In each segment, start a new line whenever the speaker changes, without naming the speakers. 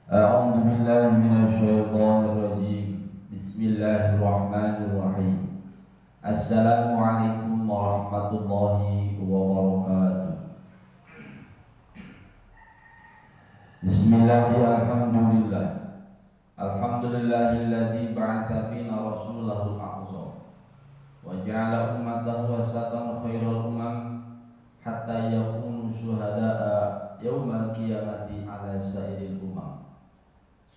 أعوذ بالله من الشيطان الرجيم. بسم الله الرحمن الرحيم. السلام عليكم ورحمة الله وبركاته. بسم الله الحمد لله. الحمد لله الذي بعث فينا رسوله الأعظم وجعل أمته وسطا خير الأمم حتى يكونوا شهداء يوم القيامة على سائر الأمم.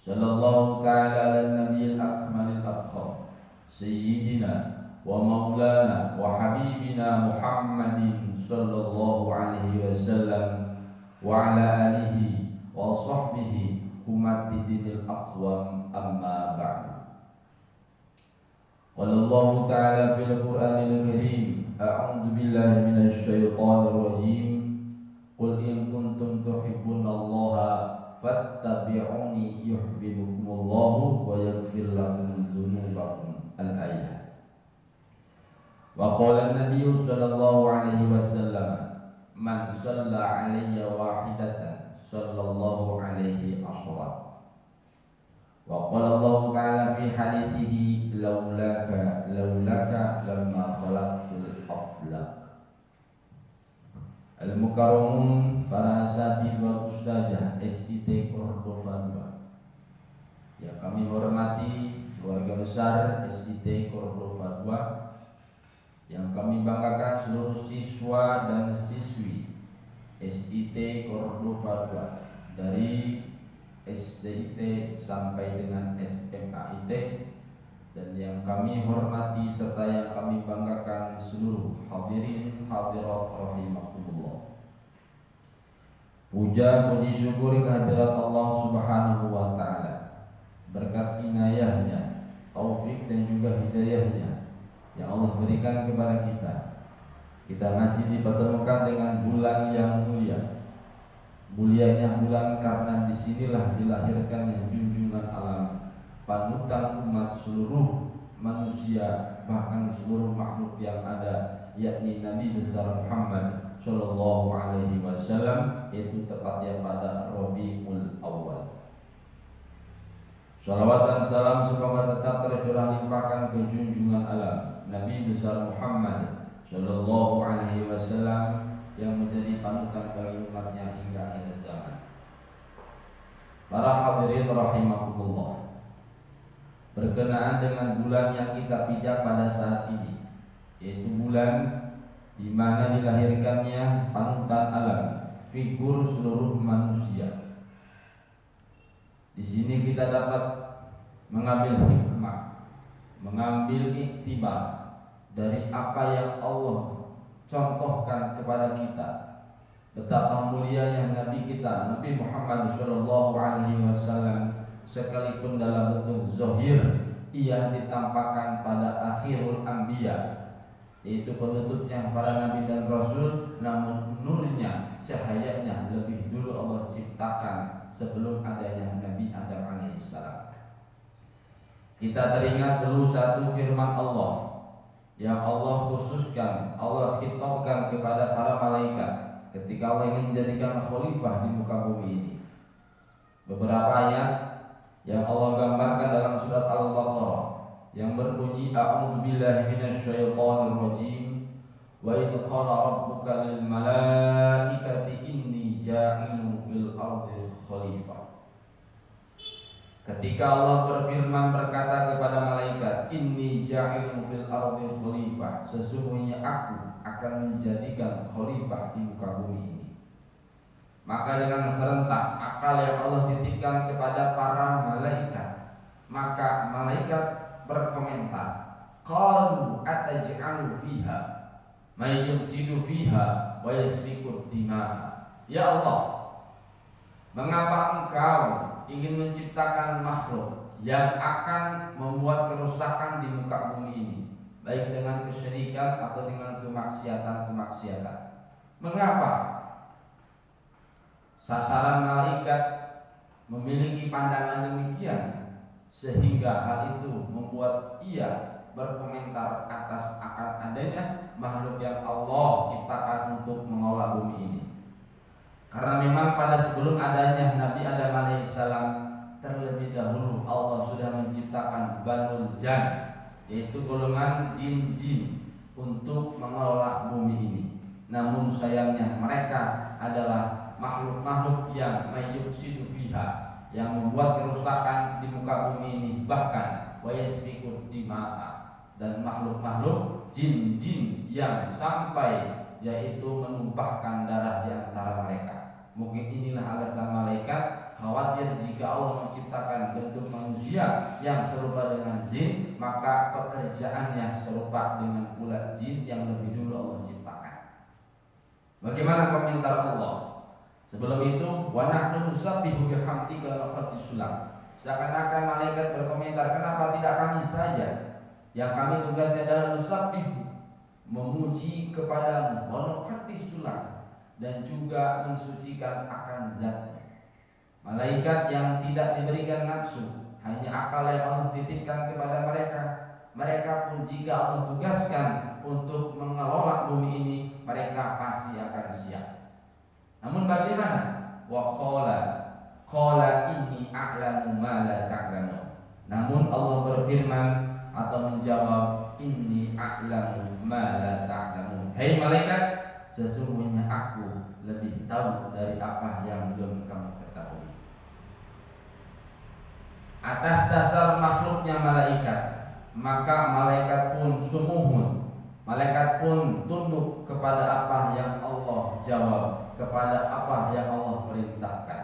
صلى الله تعالى على النبي الأكمل الأفخم سيدنا ومولانا وحبيبنا محمد صلى الله عليه وسلم وعلى آله وصحبه حماة الدين الأقوم. أما بعد. قال الله تعالى في القرآن الكريم: أعوذ بالله من الشيطان الرجيم. قل إن كنتم تحبون الله فاتبعوني يحببكم الله ويغفر لكم ذنوبكم. الآية. وقال النبي صلى الله عليه وسلم: من صلى علي واحدة صلى الله عليه عشرة. وقال الله تعالى في حديثه: لولاك لما خلقت الأفلاك. Al-Mukarramun, para asatidz wal ustadzah SIT Cordova 2 yang kami hormati, keluarga besar SIT Cordova 2 yang kami banggakan, seluruh siswa dan siswi SIT Cordova 2 dari SDIT sampai dengan SMAIT, dan yang kami hormati serta yang kami banggakan seluruh hadirin hadirat rahimakumullah. Puja puji syukur kehadirat Allah Subhanahu wa taala. Berkat inayahnya, taufik dan juga hidayahnya yang Allah berikan kepada kita masih dipertemukan dengan bulan yang mulia. Mulianya bulan karena disinilah dilahirkannya junjungan alam, panutan umat seluruh manusia, bahkan seluruh makhluk yang ada, yakni Nabi besar Muhammad Sallallahu Alaihi Wasallam, itu tepatnya pada Rabiul Awal. Salawat dan salam semoga tetap tercurah limpahkan ke junjungan alam Nabi besar Muhammad Sallallahu Alaihi Wasallam yang menjadi panutan bagi umatnya hingga akhir zaman. Para hadirin rahimakumullah, berkenaan dengan bulan yang kita pijak pada saat ini, yaitu bulan di mana dilahirkannya panutan alam, figur seluruh manusia. Di sini kita dapat mengambil hikmah, mengambil iktibar dari apa yang Allah contohkan kepada kita, betapa mulianya Nabi kita, Nabi Muhammad Sallallahu Alaihi Wasallam, sekalipun dalam bentuk zahir ia ditampakkan pada akhirul anbiya, yaitu penutupnya para nabi dan rasul, namun nurnya, cahayanya lebih dulu Allah ciptakan sebelum adanya Nabi Adam alaihissalam. Kita teringat dulu satu firman Allah yang Allah khususkan, Allah khitabkan kepada para malaikat ketika Allah ingin menjadikan khalifah di muka bumi ini. Beberapa ayat yang Allah gambarkan dalam surat Al-Baqarah yang berbunyi: A'udzu billahi minasyaitonir rajim. Wa idz qala rabbuka lil malaikati inni ja'ilun fil ardi khalifah. Ketika Allah berfirman berkata kepada malaikat, inni ja'ilun fil ardi khalifah, sesungguhnya aku akan menjadikan khalifah di muka bumi ini. Maka dengan serentak akal yang Allah titipkan kepada para malaikat, maka malaikat berkomentar, qalu ataj'alu fiha may yufsidu fiha wa yasfiku dima'a. Ya Allah, mengapa engkau ingin menciptakan makhluk yang akan membuat kerusakan di muka bumi ini, baik dengan kesyirikan atau dengan kemaksiatan-kemaksiatan? Mengapa sasaran malaikat memiliki pandangan demikian sehingga hal itu membuat ia berkomentar atas akan adanya makhluk yang Allah ciptakan untuk mengolah bumi ini? Karena memang pada sebelum adanya Nabi Adam alaihissalam, terlebih dahulu Allah sudah menciptakan Banul Jan, yaitu golongan jin-jin untuk mengelola bumi ini. Namun sayangnya mereka adalah makhluk-makhluk yang mayyufsidu fiha, yang membuat kerusakan di muka bumi ini, bahkan wa yasfiku dima'a, dan makhluk-makhluk jin-jin yang sampai yaitu menumpahkan darah di antara mereka. Mungkin inilah alasan malaikat khawatir jika Allah menciptakan bentuk manusia yang serupa dengan jin, maka pekerjaannya serupa dengan pula jin yang lebih dulu Allah ciptakan. Bagaimana komentar Allah? Sebelum itu, wa nahnu nusabbihu bihamdika wa nuqaddisulah. Seakan-akan malaikat berkomentar, kenapa tidak kami saja yang kami tugasnya adalah nusabbihu, memuji kepadamu, wa nuqaddisulah, dan juga mensucikan akan zatnya. Malaikat yang tidak diberikan nafsu, hanya akal yang Allah titipkan kepada mereka. Mereka pun jika Allah tugaskan untuk mengelola bumi ini, mereka pasti akan siap. Namun bagaimana? Wa qala inni a'lamu ma la ta'lamun. Namun Allah berfirman atau menjawab, inni a'lamu ma la ta'lamun. Hai malaikat, sesungguhnya aku lebih tahu dari apa yang belum kamu ketahui. Atas dasar makhluknya malaikat, maka malaikat pun sumuhun, malaikat pun tunduk kepada apa yang Allah jawab, kepada apa yang Allah perintahkan.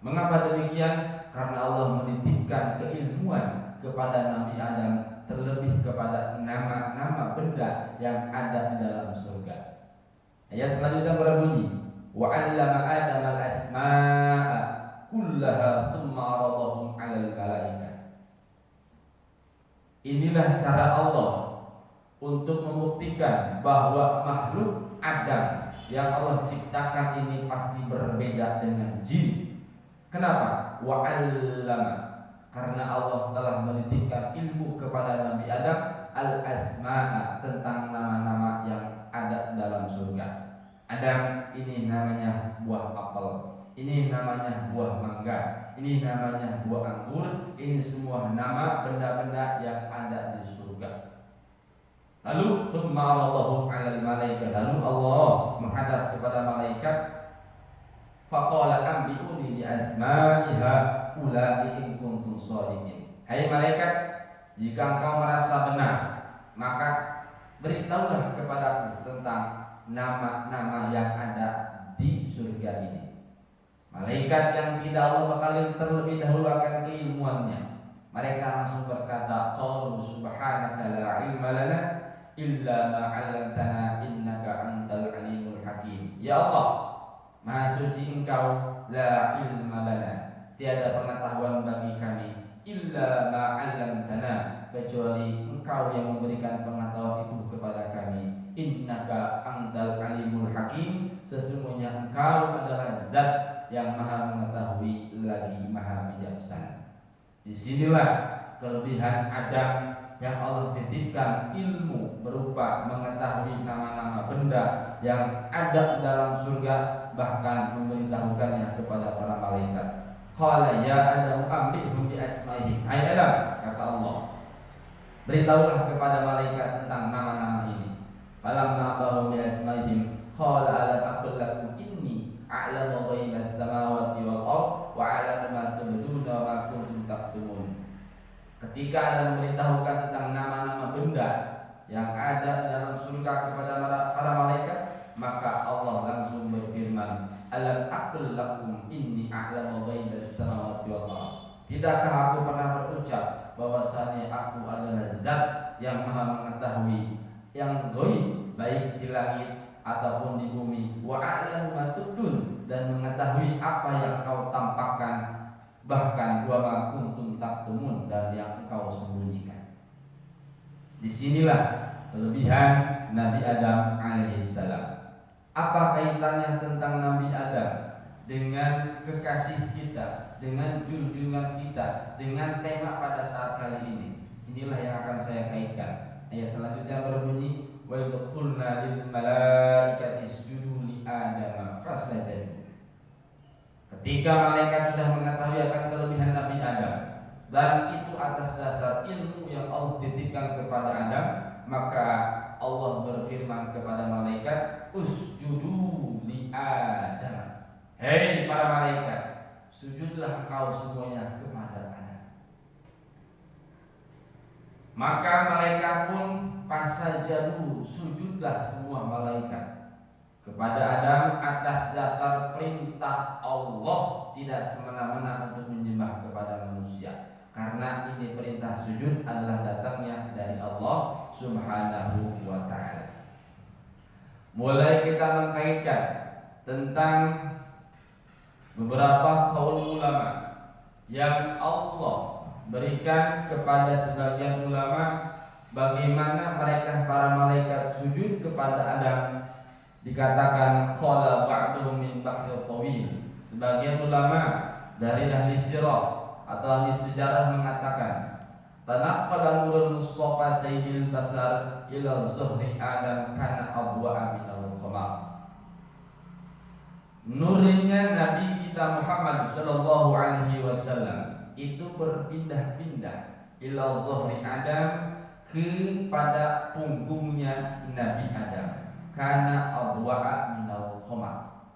Mengapa demikian? Karena Allah menitipkan keilmuan kepada Nabi Adam, terlebih kepada nama-nama benda yang ada di dalam surga. Ayat selanjutnya berbunyi, wa 'allama Adam al-asma'a kullaha thumma 'aradahum 'alal malaikah. Inilah cara Allah untuk membuktikan bahwa makhluk Adam yang Allah ciptakan ini pasti berbeda dengan jin. Kenapa? Wa 'allama, karena Allah telah menitipkan ilmu kepada Nabi Adam al-asma'a, tentang nama-nama yang ada dalam surga. Adam ini namanya buah apel, ini namanya buah mangga, ini namanya buah anggur, ini semua nama benda-benda yang ada di surga. Lalu summa Allahu 'alal malaikah, lalu Allah menghadap kepada malaikat, faqala anbi'uni bi asma'iha ulai in kuntum shadiqin. Hai malaikat, jika engkau merasa benar, maka beritahulah kepadaku tentang nama-nama yang ada di surga ini. Malaikat yang tidak Allah bekali terlebih dahulu akan keilmuannya, mereka langsung berkata, qalu subhanaka la ilma lana illa ma 'allamtana innaka antal alimul hakim. Ya Allah, Maha suci Engkau, la ilma lana, tiada pengetahuan bagi kami, illa ma 'allamtana, kecuali Engkau yang memberikan pengetahuan itu kepada kami. Innaka antal alimul hakim, sesungguhnya Engkau adalah zat yang maha mengetahui lagi maha bijaksana. Disinilah kelebihan Adam yang Allah titipkan ilmu berupa mengetahui nama-nama benda yang ada dalam surga, bahkan memberitahukannya kepada para malaikat. Qala ya Adam ambihum bi asma'ihim. Hai Adam, kata Allah, beritahulah kepada malaikat tentang nama-nama ini. Falamma bahu bi asma'ihim qala alam aqul lakum inni a'lamu ghaibas samawati wal ardh wa a'lamu ma tubduna wa ma kuntum taktumun. Ketika Adam memberitahukan tentang nama-nama benda yang ada dalam surga kepada para malaikat, maka Allah langsung berfirman, alam aqul lakum inni a'lamu ghaibas samawati wal ardh. Tidakkah aku pernah berucap bahwasanya aku adalah zat yang maha mengetahui yang ghaib, baik di langit ataupun di bumi, wa a'lamu ma tubdun, dan mengetahui apa yang kau tampakkan, bahkan wa ma kuntum taktumun, dan yang engkau sembunyikan. Disinilah kelebihan Nabi Adam alaihissalam. Apa kaitannya tentang Nabi Adam dengan kekasih kita, dengan junjungan kita, dengan tema pada saat kali ini? Inilah yang akan saya kaitkan. Ayat selanjutnya berbunyi, wa idh qulna lil malaikati isjudu li Adam fasajadu. Ketika malaikat sudah mengetahui akan kelebihan Nabi Adam, dan itu atas dasar ilmu yang Allah titipkan kepada Adam, maka Allah berfirman kepada malaikat, usjudu li Adam. Hei para malaikat, sujudlah engkau semuanya kepada Adam. Maka malaikat pun fasajadu, sujudlah semua malaikat kepada Adam atas dasar perintah Allah, tidak semena-mena untuk menyembah kepada manusia. Karena ini perintah sujud adalah datangnya dari Allah Subhanahu wa ta'ala. Mulai kita mengkaitkan tentang beberapa kaul ulama yang Allah berikan kepada sebagian ulama, bagaimana mereka para malaikat sujud kepada Adam. Dikatakan qala ba'duhum min ba'dil tawil. Sebagian ulama dari ahli sirah atau ahli sejarah mengatakan, tanaqqala nurul mustafa sayyidil basar ila zuhri Adam kana adwa'a minal qamar. Nurnya Nabi kita Muhammad sallallahu alaihi wasallam itu berpindah-pindah ila zuhri Adam, kepada punggungnya Nabi Adam. Kana adwa'a minal qamar,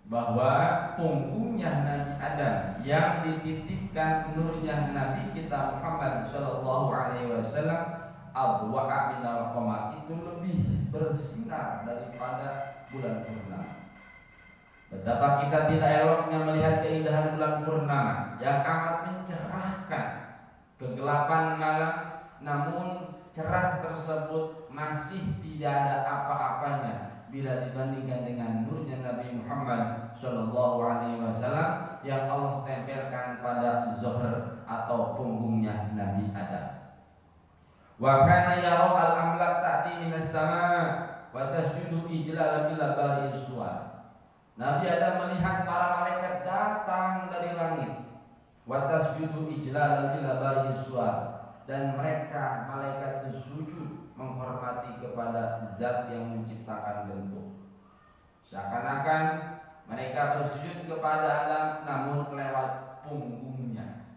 bahwa punggungnya Nabi Adam yang dititipkan nurnya Nabi kita Muhammad sallallahu alaihi wasallam adwa'a minal qamar, itu lebih bersinar daripada bulan purnama. Betapa kita tidak eloknya melihat keindahan bulan purnama yang amat mencerahkan kegelapan malam, namun cerah tersebut masih tidak ada apa-apanya bila dibandingkan dengan nurnya Nabi Muhammad sallallahu alaihi wasallam yang Allah tempelkan pada zuhr atau punggungnya Nabi Adam. Wa kana yara al-amlak ta'ti minas sama' wa tasjudu ijlalan ila bari suwar. Nabi Adam melihat para malaikat datang dari langit, wa tasjudu ijlalan ila bari suwar, dan mereka malaikat itu sujud menghormati kepada zat yang menciptakan bentuk. Seakan-akan mereka bersujud kepada Adam namun lewat punggungnya.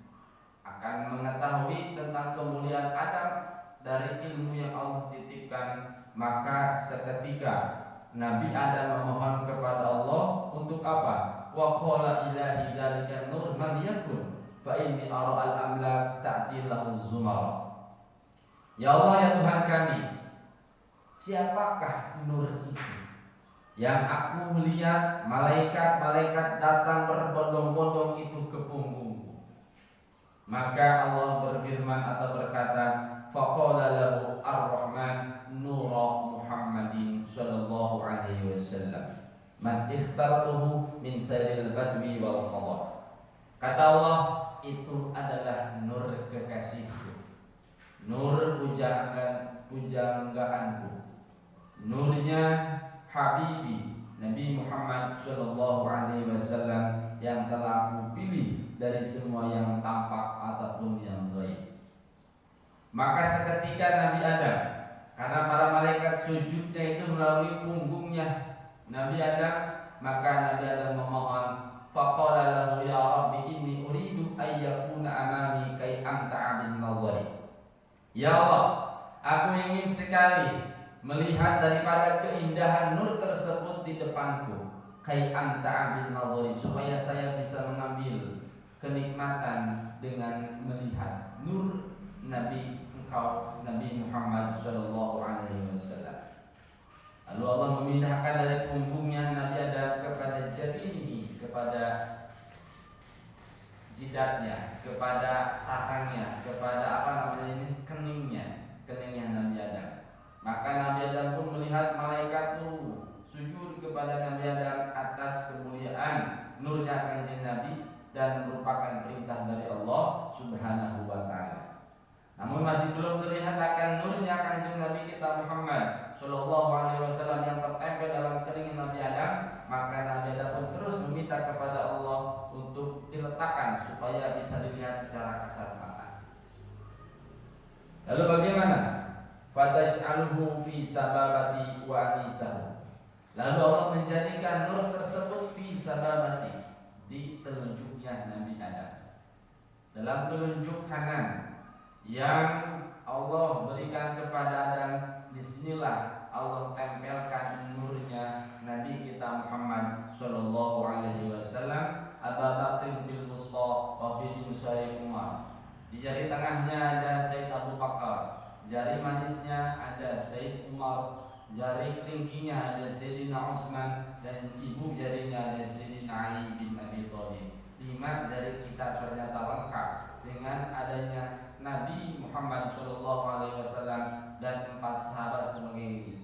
Akan mengetahui tentang kemuliaan Adam dari ilmu yang Allah titipkan, maka seketika Nabi Adam memohon kepada Allah untuk apa? Wa qala ilahi dzalika nur man yakun fa inni ara al-amlak ta'ti lahu zumara. Ya Allah, ya Tuhan kami, siapakah nur itu yang aku melihat malaikat-malaikat datang berbondong-bondong itu ke punggungku? Maka Allah berfirman atau berkata, faqala lahu ar-Rahman nura Muhammadin sallallahu alaihi wasallam man ikhtartuhu min sayril badwi wal qadar. Kata Allah, itu adalah nur kekasihku, nur pujanggaanku, nurnya Habibi Nabi Muhammad sallallahu alaihi wasallam yang telah aku pilih dari semua yang tampak ataupun yang gaib. Maka seketika Nabi Adam, karena para malaikat sujudnya itu melalui punggungnya Nabi Adam, maka Nabi Adam memohon, faqala lahu ya Rabbi inni uridu ayyakuna amami kai amta'a bin nazari. Ya Allah, aku ingin sekali melihat daripada keindahan nur tersebut di depanku, kai amta'a bin nazari, supaya saya bisa mengambil kenikmatan dengan melihat nur Nabi engkau Nabi Muhammad sallallahu alaihi wasallam. Lalu Allah memindahkan dari punggungnya Nabi Adam kepada jarihi, kepada jidatnya, kepada tatangnya, kepada apa namanya ini, keningnya Nabi Adam. Maka Nabi Adam pun melihat malaikat itu sujud kepada Nabi Adam atas kemuliaan nurnya kanjeng Nabi dan merupakan perintah dari Allah Subhanahu wa ta'ala. Namun masih belum terlihat akan nurnya kanjeng Nabi kita Muhammad sallallahu alaihi wasallam yang tertempel dalam telinga Nabi Adam. Maka Nabi Adam pun terus meminta kepada Allah untuk diletakkan supaya bisa dilihat secara kasat mata. Lalu bagaimana? Fataj'alhu fi sababati wa anisahu. Lalu Allah menjadikan nur tersebut fi sababati, di telunjuknya Nabi Adam. Dalam telunjuk kanan yang Allah berikan kepada Adam, disinilah Allah tempelkan nurnya Nabi kita Muhammad sallallahu alaihi wasallam, Abu Bakr bil Wusta wa fi Musari Umar. Di jari tengahnya ada Sayyid Abu Bakar, jari manisnya ada Sayyid Umar, jari kelingkingnya ada Sayyidina Utsman, dan ibu jarinya ada Sayyidina Ali bin Abi Thalib. 5 jari kita ternyata lengkap dengan adanya Nabi Muhammad SAW dan 4 sahabat sebagai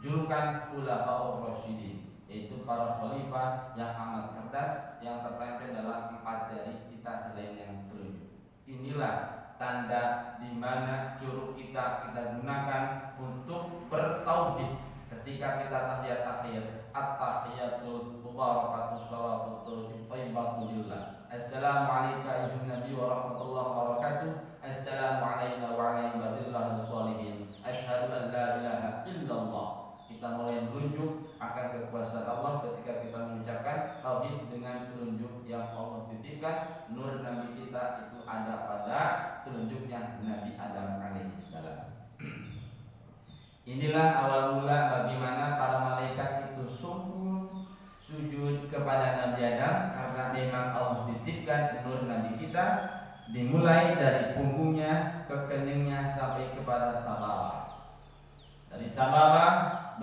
julukan Khulafaur Rasyidin, yaitu para khalifah yang amat cerdas yang tertempel dalam 4 jari kita selain yang telunjuk. Inilah tanda di mana curug kita gunakan untuk bertauhid ketika kita tahiyat akhir, at-tahiyatul mubarakatus shalawatut thayyibatu lillah. Assalamu alayka ayyuhan nabi wa rahmatullahi wa barakatuh. Assalamu alayna wa ala ibadillahi sholihin. Asyhadu an la ilaha illallah. Kita mulai menunjuk akan kekuasaan Allah ketika kita mengucapkan tauhid dengan telunjuk yang Allah titipkan. Nur Nabi kita itu ada pada telunjuknya Nabi Adam alaihissalam. Inilah awal mula bagaimana para malaikat itu sujud kepada Nabi Adam, karena memang Allah titipkan nur Nabi kita dimulai dari punggungnya ke keningnya sampai kepada sababah. Dari sababah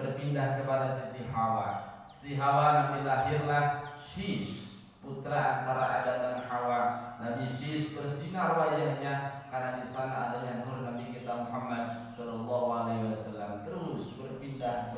berpindah kepada Siti Hawa. Siti Hawa nanti lahirlah Syis, putra antara Adam dan Hawa. Nabi Syis bersinar wajahnya karena di sana adanya nur Nabi kita Muhammad sallallahu alaihi wasallam. Terus berpindah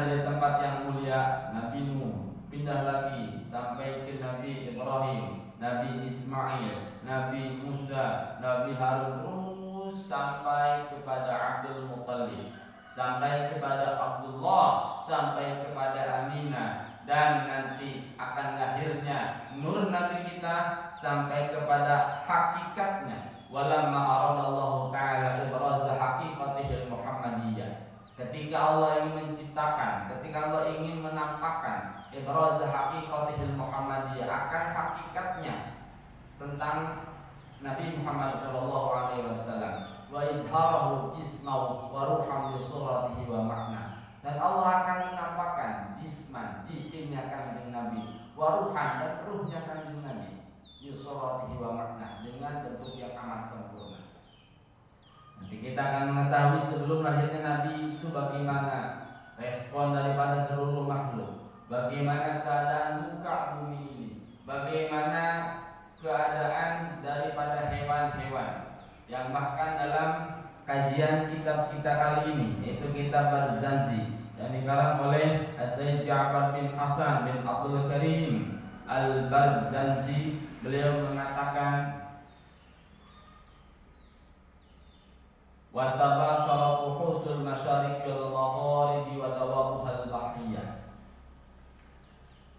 dari tempat yang mulia Nabi Nuh, pindah lagi sampai ke Nabi Ibrahim, Nabi Ismail, Nabi Musa, Nabi Harun, terus sampai kepada Abdul Muttalib, sampai kepada Abdullah, sampai kepada Aminah, dan nanti akan lahirnya nur Nabi kita sampai kepada hakikatnya. Walamma aradallahu ta'ala ibraza haqiqatihil Muhammadiyah. Ketika Allah ingin menciptakan, ketika Allah ingin menampakkan ibraza haqiqatihil Muhammadiyah, akan hakikatnya tentang Nabi Muhammad sallallahu alaihi wasallam, wa izharahu ismahu wa ruham li suratihi wa makna. Dan Allah akan menampakkan jisman, jisimnya Kanjeng Nabi, waruhan, dan ruhnya Kanjeng Nabi, yusuratihi wa makna, dengan bentuk yang amat sempurna. Nanti kita akan mengetahui sebelum lahirnya Nabi itu bagaimana respon daripada seluruh makhluk, bagaimana keadaan muka bumi ini, bagaimana keadaan daripada hewan-hewan, yang bahkan dalam kajian kitab kita kali ini, yaitu kitab Al-Zanzi yang dikarang oleh Sayyid Ja'far bin Hasan bin Abdul Karim Al-Barzanzi. Beliau mengatakan, wa tabasharat uhusul masyariq wal magharib wa dawabuhal bahriyah.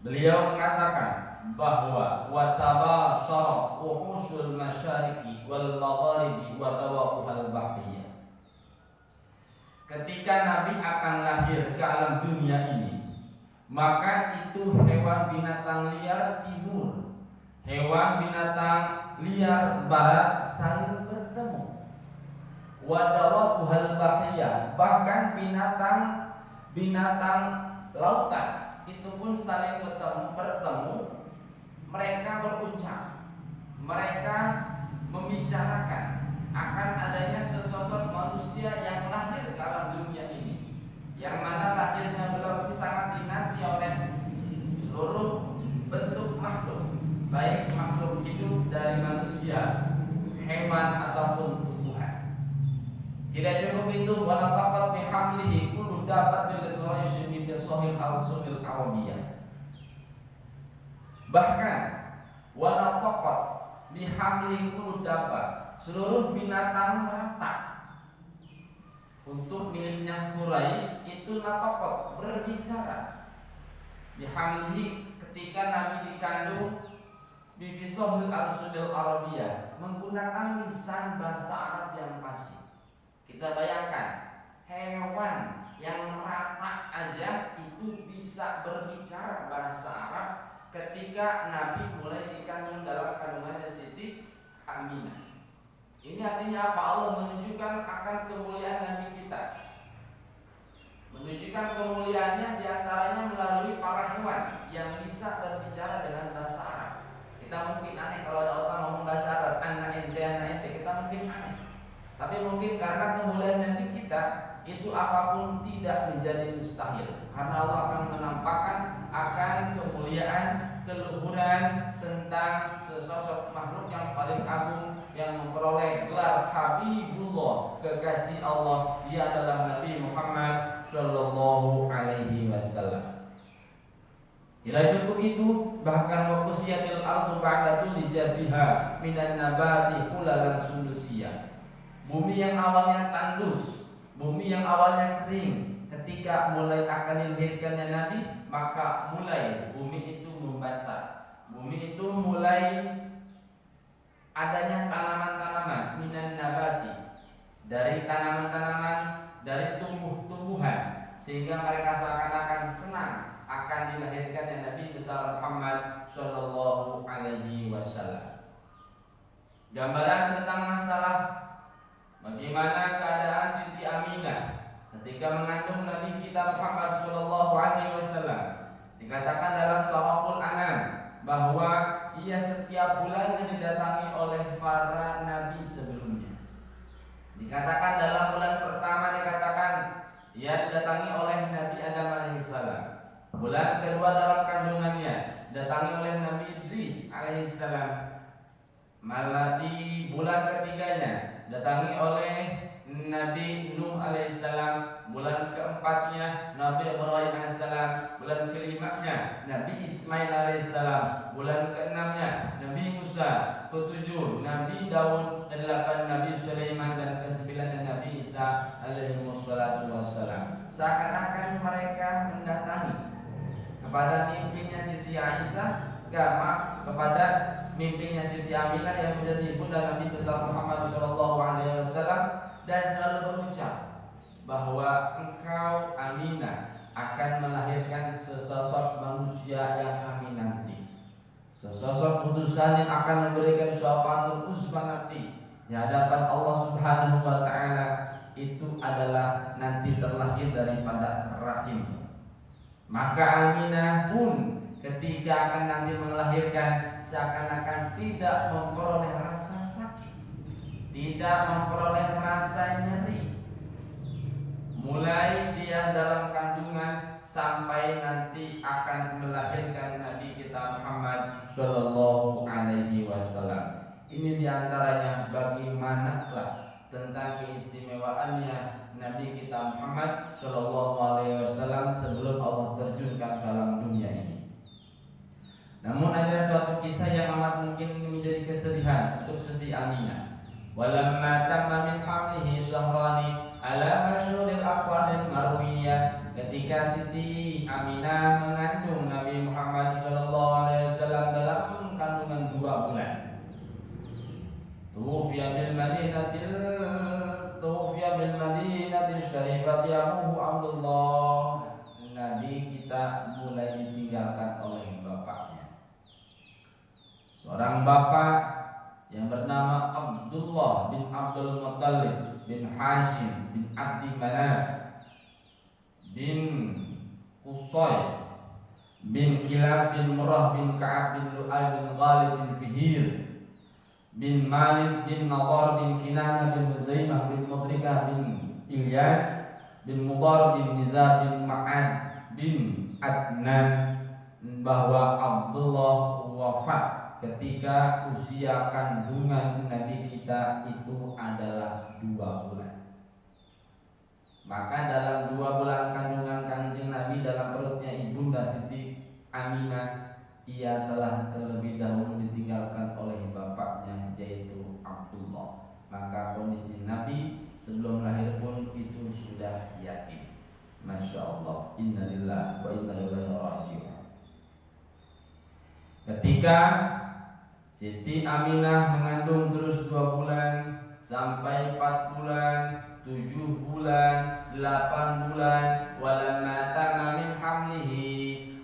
Beliau mengatakan bahwa wa tabasharat uhusul masyariq wal magharib wa dawabuhal bahriyah. Ketika Nabi akan lahir ke alam dunia ini, maka itu hewan binatang liar timur, hewan binatang liar barat saling bertemu. Wadawabuhal bahriyah, bahkan binatang lautan itu pun saling bertemu. Mereka berucap, mereka membicarakan akan adanya sesosok manusia yang lahir dalam dunia ini, yang mana lahirnya beliau sangat dinanti oleh seluruh bentuk makhluk, baik makhluk hidup dari manusia, hewan ataupun tumbuhan. Tidak cukup itu, wala taqat bihamlihi kullu dapat bil Quraisy min sahih al-sunil arabiyah. Bahkan wala taqat bihamlihi kullu dapat, seluruh binatang merata untuk miliknya Quraisy itu nataqat, berbicara. Bihamlihi, ketika Nabi dikandung bifisahil al-sunil arabiyah, menggunakan lisan bahasa Arab yang fasih. Kita bayangkan hewan yang rata aja itu bisa berbicara bahasa Arab ketika Nabi mulai dikandung dalam kandungannya Siti Aminah. Ini artinya apa? Allah menunjukkan akan kemuliaan Nabi kita, menunjukkan kemuliaannya diantaranya melalui para hewan yang bisa berbicara dengan bahasa Arab. Kita mungkin aneh kalau ada orang ngomong bahasa Arab, anak ente, kita mungkin aneh. Tapi mungkin karena kemuliaan Nabi kita, itu apapun tidak menjadi mustahil, karena Allah akan menampakkan akan kemuliaan, keluhuran tentang sesosok makhluk yang paling agung yang memperoleh gelar Habibullah, kekasih Allah. Dia adalah Nabi Muhammad Sallallahu Alaihi Wasallam. Tidak cukup itu, bahkan wakusiyatil ardu ba'da tuli jadiha minan nabati hulalan sundusiyah. Bumi yang awalnya tandus, bumi yang awalnya kering, ketika mulai akan dilahirkannya Nabi, maka mulai bumi itu membasah. Bumi itu mulai adanya tanaman-tanaman minan nabati, dari tanaman-tanaman, dari tumbuh-tumbuhan, sehingga mereka seakan-akan senang akan dilahirkannya Nabi besar Muhammad Sallallahu Alaihi Wasallam. Gambaran tentang masalah bagaimana keadaan Siti Aminah ketika mengandung Nabi kita Muhammad Sallallahu Alaihi Wasallam. Dikatakan dalam Syaraful Anam bahwa ia setiap bulannya didatangi oleh para nabi sebelumnya. Dikatakan dalam bulan pertama dikatakan ia didatangi oleh Nabi Adam alaihissalam. Bulan kedua dalam kandungannya didatangi oleh Nabi Idris alaihissalam. Malah di bulan ketiganya datangi oleh Nabi Nuh alaihissalam. Bulan keempatnya Nabi Ibrahim alaihissalam. Bulan kelimanya Nabi Ismail alaihissalam. Bulan keenamnya Nabi Musa. Ketujuh Nabi Daud. Kedelapan Nabi Sulaiman. Dan kesembilan Nabi Isa alaihi wassalam. Seakan-akan mereka mendatangi kepada mimpinya Siti Aisyah, kepada mimpinya Siti Aminah yang menjadi ibunda Nabi besar Muhammad Sallallahu Alaihi Wasallam, dan selalu berucap bahwa engkau Aminah akan melahirkan sesosok manusia yang kami nanti, sesosok putusan yang akan memberikan syafaatul uzma nanti di hadapan Allah Subhanahu Wa Taala. Itu adalah nanti terlahir daripada rahim. Maka Aminah pun ketika akan nanti melahirkan seakan-akan tidak memperoleh rasa sakit, tidak memperoleh rasa nyeri, mulai dia dalam kandungan sampai nanti akan melahirkan Nabi kita Muhammad Sallallahu Alaihi Wasallam. Ini diantaranya bagaimanakah tentang keistimewaannya Nabi kita Muhammad Sallallahu Alaihi Wasallam sebelum Allah terjunkan dalam dunia ini. Namun ada suatu kisah yang amat mungkin menjadi kesedihan untuk Siti Aminah. Walamma tamma min hamlihi syahrani ala masyhuril aqwalil marwiyah. Ketika Siti Aminah mengandung Nabi Muhammad Sallallahu Alaihi Wasallam dalam kandungan 2 bulan. Tuwfiya bil Madinatil Syarifati abuhu Abdullah. Nabi kita mulai ditinggalkan oleh bapaknya. Seorang bapak yang bernama Abdullah bin Abdul Muttalib bin Hashim bin Abdi Manaf bin Qusay bin Kilab bin Murrah bin Ka'ab bin Lu'ay bin Ghalib bin Fihir bin Malik bin Nadar bin Kinanah bin Huzaimah bin Mudrikah bin Ilyas bin Mudar bin Nizar bin Ma'ad bin Adnan, bahwa Abdullah wafat ketika usia kandungan Nabi kita itu adalah 2 bulan. Maka dalam 2 bulan kandungan Kanjeng Nabi dalam perutnya ibunda Siti Aminah, ia telah terlebih dahulu ditinggalkan oleh bapaknya yaitu Abdullah. Maka kondisi Nabi sebelum lahir pun itu sudah yatim. Masya Allah, innalillahi wa inna ilaihi raji'un. Ketika Siti Aminah mengandung terus 2 bulan sampai 4 bulan, 7 bulan, 8 bulan, walamma tamma min hamlihi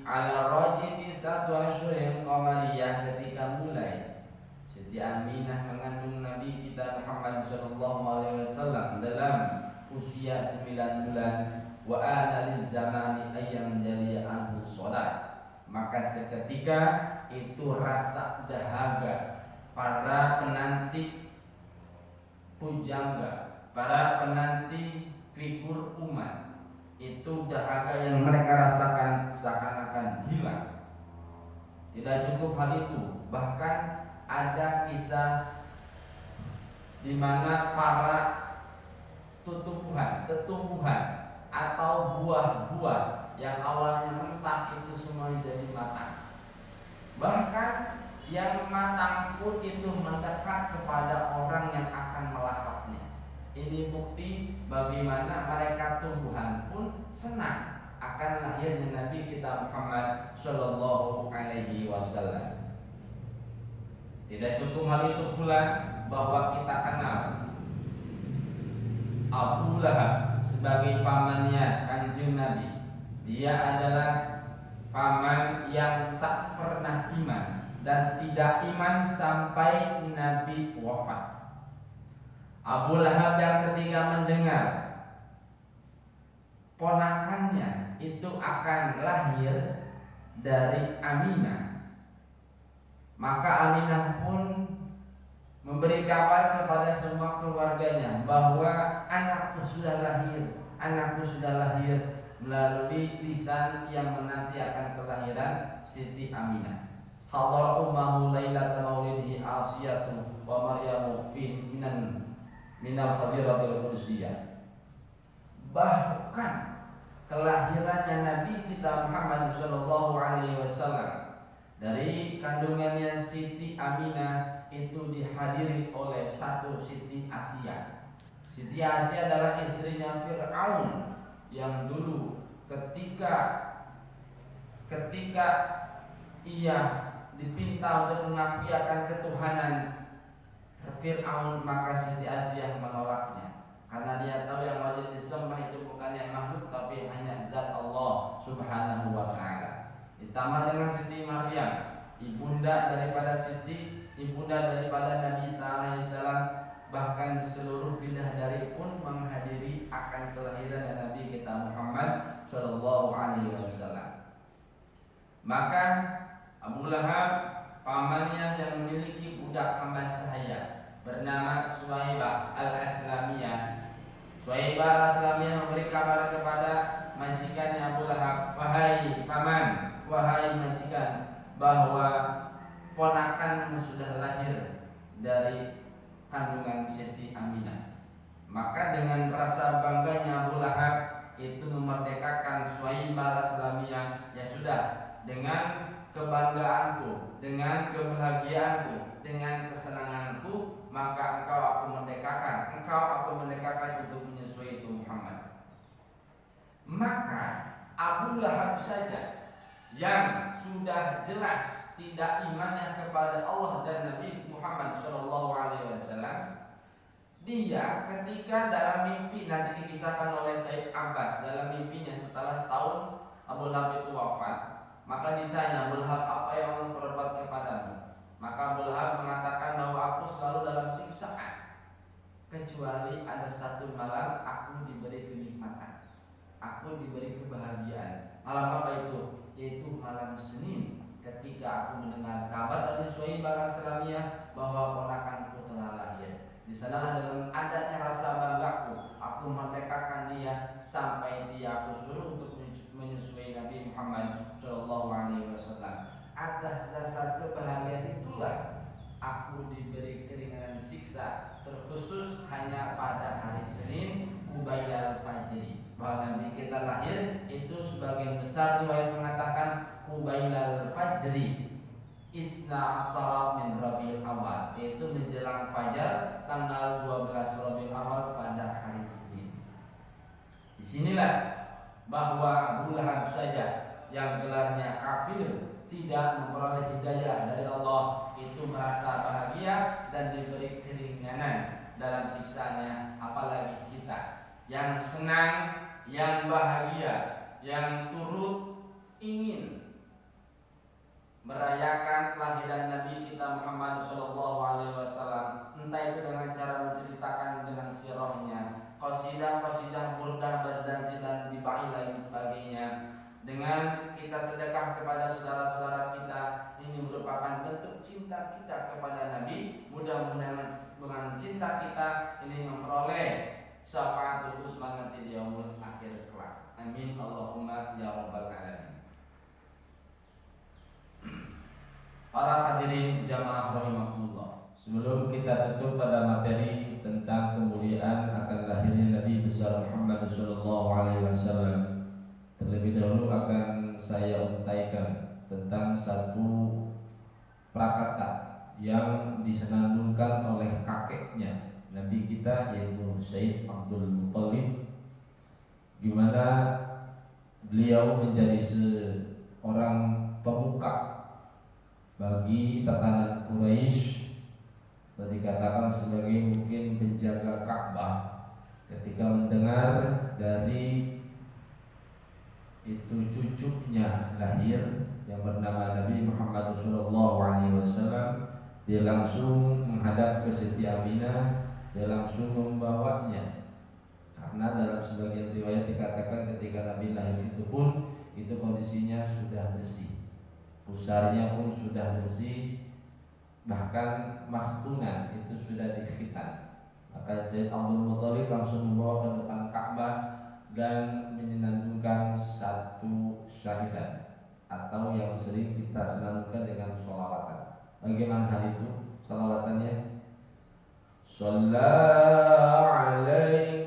ala rajiti 1 asyhurin qamariyah, ketika mulai Siti Aminah mengandung Nabi kita Muhammad sallallahu alaihi wasallam dalam usia 9 bulan, wa ana lizzamani ayyam jali anhu shalat, maka seketika itu rasa dahaga para penanti pujangga, para penanti figur umat, itu dahaga yang mereka rasakan seakan-akan hilang. Tidak cukup hal itu, bahkan ada kisah di mana para tumbuhan atau buah-buah yang awalnya mentah itu semua jadi matang. Bahkan yang matang pun itu mendekat kepada orang yang akan melahapnya. Ini bukti bagaimana mereka tumbuhan pun senang akan lahirnya Nabi kita Muhammad sallallahu alaihi wasallam. Tidak cukup hal itu pula, bahwa kita kenal Abu Lahab sebagai pamannya Kanjeng Nabi. Dia adalah paman yang tak pernah iman dan tidak iman sampai Nabi wafat. Abu Lahab yang ketika mendengar ponakannya itu akan lahir dari Aminah, maka Aminah pun memberi kabar kepada semua keluarganya bahwa anakku sudah lahir melalui lisan yang menanti akan kelahiran Siti Aminah. Hadar ummahu lailata maulidihi Asiyatu wa Maryamu fi minal khaziratil qudsiyah. Bahkan kelahirannya Nabi kita Muhammad sallallahu alaihi wasallam dari kandungannya Siti Aminah itu dihadiri oleh satu Siti Asia. Siti Asia adalah istrinya Fir'aun yang dulu ketika ia dipinta untuk mengakui akan ketuhanan Fir'aun, maka Siti Asia menolaknya karena dia tahu yang wajib disembah itu bukan yang makhluk tapi hanya zat Allah subhanahu wa ta'ala. Ditambah dengan Siti Maryam, ibunda daripada Nabi Isa alaihissalam, bahkan seluruh bidadari pun menghadiri akan kelahiran Nabi kita Muhammad sallallahu alaihi wasallam. Maka Abu Lahab pamannya yang memiliki budak hamba sahaya bernama Suwaibah al-Aslamiyah. Suwaibah al-Aslamiyah memberi kabar kepada majikannya Abu Lahab, wahai paman, wahai majikan, bahwa ponakanmu sudah lahir dari kandungan Siti Aminah. Maka dengan rasa bangganya Abu Lahab itu memerdekakan Suwaibah al-Aslamiyah. Ya sudah, dengan kebanggaanku, dengan kebahagiaanku, dengan kesenanganku, maka engkau aku merdekakan untuk menyusui itu Muhammad. Maka Abu Lahab saja yang sudah jelas tidak imannya kepada Allah dan Nabi Muhammad SAW, dia ketika dalam mimpi, nanti dikisahkan oleh Said Abbas dalam mimpinya setelah setahun Abu Lahab itu wafat. Maka ditanya Abu Lahab, apa yang Allah perbuat kepadamu? Maka Abu Lahab mengatakan bahwa aku selalu dalam siksaan, kecuali ada satu malam aku diberi kenikmatan, aku diberi kebahagiaan. Malam apa itu? Yaitu malam Senin, ketika aku mendengar kabar dari Suwaibah al-Aslamiyah bahwa ponakanku telah lahir. Di sanalah dengan adanya rasa banggaku, aku merdekakan dia sampai dia aku suruh untuk menyusui Nabi Muhammad Shallallahu Alaihi Wasallam. Atas dasar kebahagiaan itulah aku diberi keringanan siksa, terkhusus hanya pada hari Senin Qubailal Fajri. Bahwa Nabi kita lahir itu sebagian besar riwayat mengatakan Qubailal Fajri Isna Asara min Rabiul Awal, yaitu menjelang fajar tanggal 12 Rabiul Awal pada hari Senin. Disinilah bahwa Abu Lahab saja yang gelarnya kafir, tidak memperoleh hidayah dari Allah, itu merasa bahagia bahagia dan diberi keringanan dalam siksanya. Apalagi kita yang senang, yang bahagia, yang turut ingin merayakan kelahiran Nabi kita Muhammad SAW, entah itu dengan cara menceritakan dengan sirahnya, qasidah, burdah, barzanzi dan dibai lain sebagainya, dengan kita sedekah kepada saudara-saudara kita. Ini merupakan bentuk cinta kita kepada Nabi. Mudah-mudahan dengan cinta kita ini memperoleh syafaatul uzma nanti di yaumul akhir kelak. Amin Allahumma ya rabbal alamin. Para hadirin jamaah rahimakumullah, sebelum kita tutup pada materi tentang kemuliaan akan lahirnya Nabi besar Muhammad SAW, terlebih dahulu akan saya uraikan tentang satu prakata yang disenandungkan oleh kakeknya Nabi kita, yaitu Sayyid Abdul Muttalib, di mana beliau menjadi seorang pemuka bagi tatanan Quraisy, atau dikatakan sebagai mungkin penjaga Ka'bah. Ketika mendengar dari itu cucunya lahir yang bernama Nabi Muhammad SAW, dia langsung menghadap ke Siti Aminah, dia langsung membawanya. Karena dalam sebagian riwayat dikatakan ketika Nabi lahir itu pun itu kondisinya sudah bersih, pusarnya pun sudah bersih, bahkan makhtunan itu sudah dikhitan. Maka Sayyid Abdul Muttalib langsung membawa ke depan Ka'bah dan menyenandungkan satu syahidan atau yang sering kita senandungkan dengan sholawatan. Bagaimana hal itu sholawatannya? Sallallahu alaihi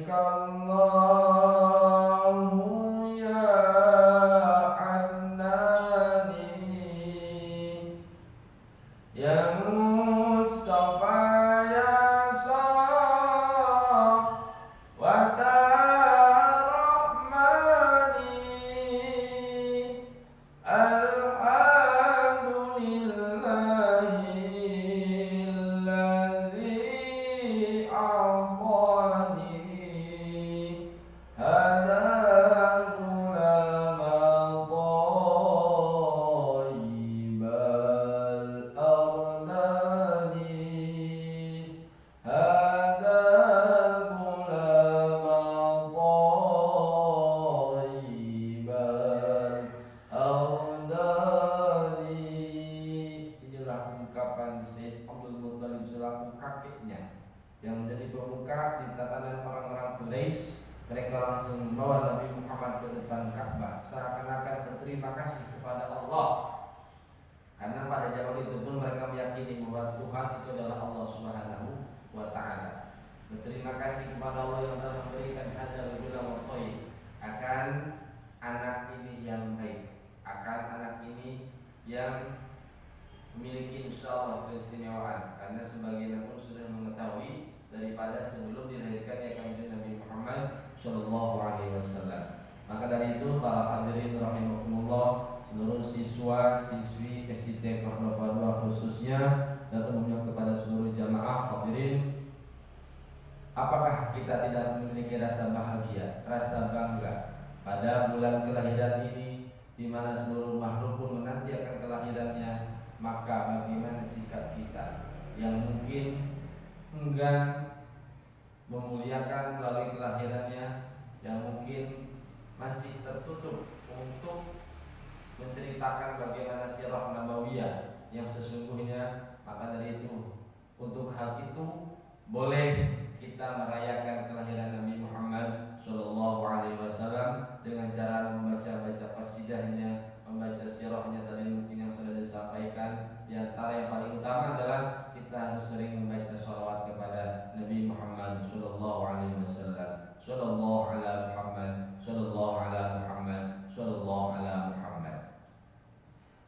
memuliakan melalui kelahirannya, yang mungkin masih tertutup untuk menceritakan bagaimana sirah nabawiyah yang sesungguhnya. Maka dari itu, untuk hal itu boleh kita merayakan kelahiran Nabi Muhammad SAW dengan cara membaca qasidahnya, membaca sirahnya tadi mungkin yang sudah disampaikan. Di antara yang paling utama adalah kita harus sering membaca sholawat kepada Nabi Muhammad SAW. Sallallahu ala Muhammad, sallallahu ala Muhammad, sallallahu ala Muhammad.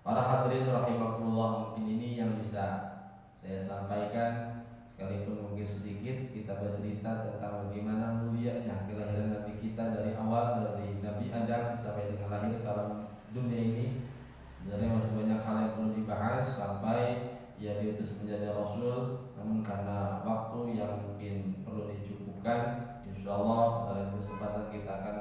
Para hadirin rahimakumullah, mungkin ini yang bisa saya sampaikan. Sekalipun mungkin sedikit kita bercerita tentang bagaimana mulianya kelahiran Nabi kita dari awal, dari Nabi Adam sampai dengan lahir ke alam dunia ini. Sebenarnya masih banyak hal yang perlu dibahas sampai ia diutus menjadi Rasul, namun karena waktu yang mungkin perlu dicukupkan, insya Allah pada kesempatan kita akan